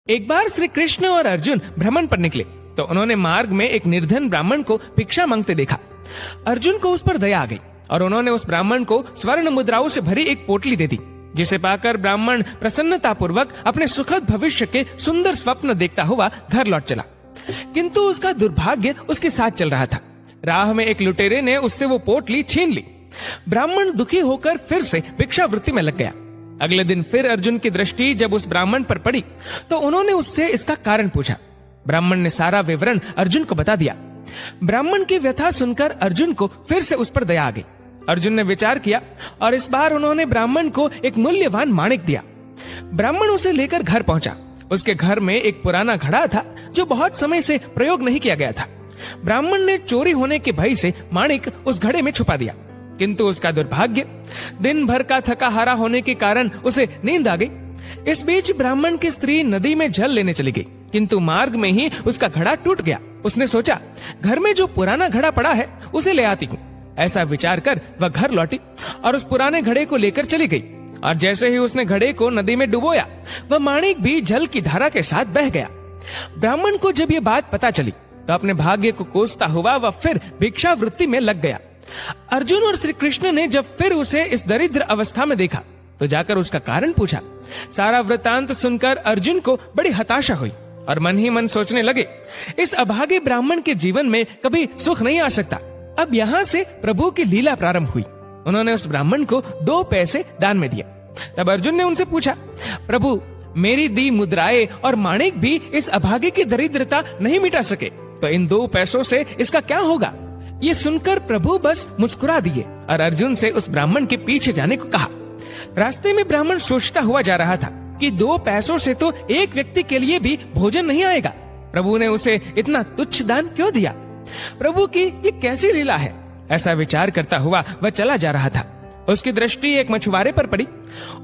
एक बार श्री कृष्ण और अर्जुन भ्रमण पर निकले तो उन्होंने मार्ग में एक निर्धन ब्राह्मण को भिक्षा मांगते देखा। अर्जुन को उस पर दया आ गई और उन्होंने उस ब्राह्मण को स्वर्ण मुद्राओं से भरी एक पोटली दे दी, जिसे पाकर ब्राह्मण प्रसन्नता पूर्वक अपने सुखद भविष्य के सुंदर स्वप्न देखता हुआ घर लौट चला। किंतु उसका दुर्भाग्य उसके साथ चल रहा था। राह में एक लुटेरे ने उससे वो पोटली छीन ली। ब्राह्मण दुखी होकर फिर से भिक्षावृत्ति में लग गया। अगले दिन फिर अर्जुन की दृष्टि जब उस ब्राह्मण पर पड़ी तो उन्होंने उससे इसका कारण पूछा। ब्राह्मण ने सारा विवरण अर्जुन को बता दिया। ब्राह्मण की व्यथा सुनकर अर्जुन को फिर से उस पर दया आ गई। अर्जुन ने विचार किया और इस बार उन्होंने ब्राह्मण को एक मूल्यवान माणिक दिया। ब्राह्मण उसे लेकर घर पहुंचा। उसके घर में एक पुराना घड़ा था जो बहुत समय से प्रयोग नहीं किया गया था। ब्राह्मण ने चोरी होने के भय से माणिक उस घड़े में छुपा दिया, किंतु उसका दुर्भाग्य, दिन भर का थका हारा होने के कारण उसे नींद आ गई। इस बीच ब्राह्मण की स्त्री नदी में जल लेने चली गई, किंतु मार्ग में ही उसका घड़ा टूट गया। उसने सोचा, घर में जो पुराना घड़ा पड़ा है उसे ले आती हूँ। ऐसा विचार कर वह घर लौटी और उस पुराने घड़े को लेकर चली गई। और जैसे ही उसने घड़े को नदी में डुबोया, वह माणिक भी जल की धारा के साथ बह गया। ब्राह्मण को जब ये बात पता चली तो अपने भाग्य को कोसता हुआ वह फिर भिक्षावृत्ति में लग गया। अर्जुन और श्री कृष्ण ने जब फिर उसे इस दरिद्र अवस्था में देखा तो जाकर उसका कारण पूछा। सारा वृतांत सुनकर अर्जुन को बड़ी हताशा हुई और मन ही मन सोचने लगे, इस अभागे ब्राह्मण के जीवन में कभी सुख नहीं आ सकता। अब यहाँ से प्रभु की लीला प्रारंभ हुई। उन्होंने उस ब्राह्मण को 2 पैसे दान में दिया। तब अर्जुन ने उनसे पूछा, प्रभु, मेरी दी मुद्राएं और माणिक भी इस अभागे की दरिद्रता नहीं मिटा सके, तो इन 2 पैसों से इसका क्या होगा? ये सुनकर प्रभु बस मुस्कुरा दिए और अर्जुन से उस ब्राह्मण के पीछे जाने को कहा। रास्ते में ब्राह्मण सोचता हुआ जा रहा था कि 2 पैसों से तो एक व्यक्ति के लिए भी भोजन नहीं आएगा। प्रभु ने उसे इतना तुच्छ दान क्यों दिया? प्रभु की ये कैसी लीला है? ऐसा विचार करता हुआ वह चला जा रहा था। उसकी दृष्टि एक मछुआरे पर पड़ी।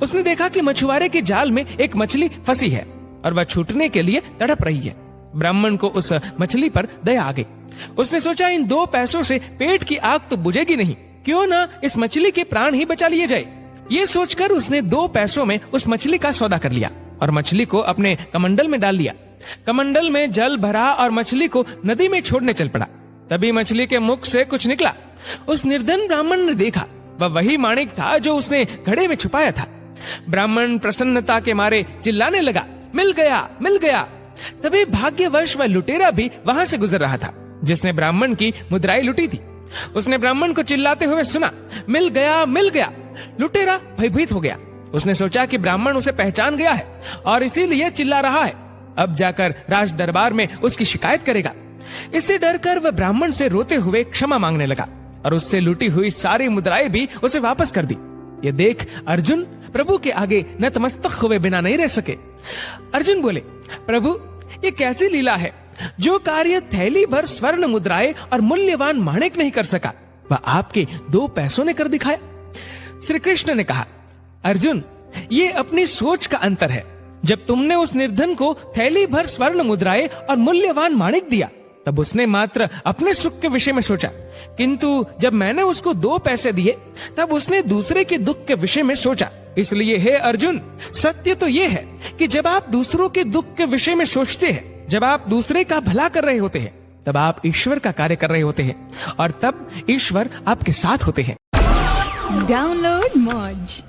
उसने देखा कि मछुआरे के जाल में एक मछली फंसी है और वह छूटने के लिए तड़प रही है। ब्राह्मण को उस मछली पर दया आ गई। उसने सोचा, इन 2 पैसों से पेट की आग तो बुझेगी नहीं, क्यों ना इस मछली के प्राण ही बचा लिए जाए। ये सोचकर उसने 2 पैसों में उस मछली का सौदा कर लिया और मछली को अपने कमंडल में डाल लिया। कमंडल में जल भरा और मछली को नदी में छोड़ने चल पड़ा। तभी मछली के मुख से कुछ निकला। उस निर्धन ब्राह्मण ने देखा, वह वही माणिक था जो उसने घड़े में छुपाया था। ब्राह्मण प्रसन्नता के मारे चिल्लाने लगा, मिल गया, मिल गया। तभी भाग्यवश वह लुटेरा भी वहां से गुजर रहा था जिसने ब्राह्मण की मुद्राएं लुटी थी। उसने ब्राह्मण को चिल्लाते हुए सुना, मिल गया, मिल गया। लुटेरा भयभीत हो गया। उसने सोचा कि ब्राह्मण उसे पहचान गया है और इसीलिए चिल्ला रहा है। अब जाकर राज दरबार में उसकी शिकायत करेगा। इससे डरकर वह ब्राह्मण से रोते हुए क्षमा मांगने लगा और उससे लूटी हुई सारी मुद्राएं भी उसे वापस कर दी। ये देख अर्जुन प्रभु के आगे नतमस्तक हुए बिना नहीं रह सके। अर्जुन बोले, प्रभु, ये कैसी लीला है? जो कार्य थैली भर स्वर्ण मुद्राएं और मूल्यवान माणिक नहीं कर सका, वह आपके 2 पैसों ने कर दिखाया। श्री कृष्ण ने कहा, अर्जुन, ये अपनी सोच का अंतर है। जब तुमने उस निर्धन को थैली भर स्वर्ण मुद्राएं और मूल्यवान माणिक दिया, तब उसने मात्र अपने सुख के विषय में सोचा, किंतु जब मैंने उसको 2 पैसे दिए तब उसने दूसरे के दुख के विषय में सोचा। इसलिए हे अर्जुन, सत्य तो ये है कि जब आप दूसरों के दुख के विषय में सोचते हैं, जब आप दूसरे का भला कर रहे होते हैं, तब आप ईश्वर का कार्य कर रहे होते हैं और तब ईश्वर आपके साथ होते हैं। डाउनलोड मौज।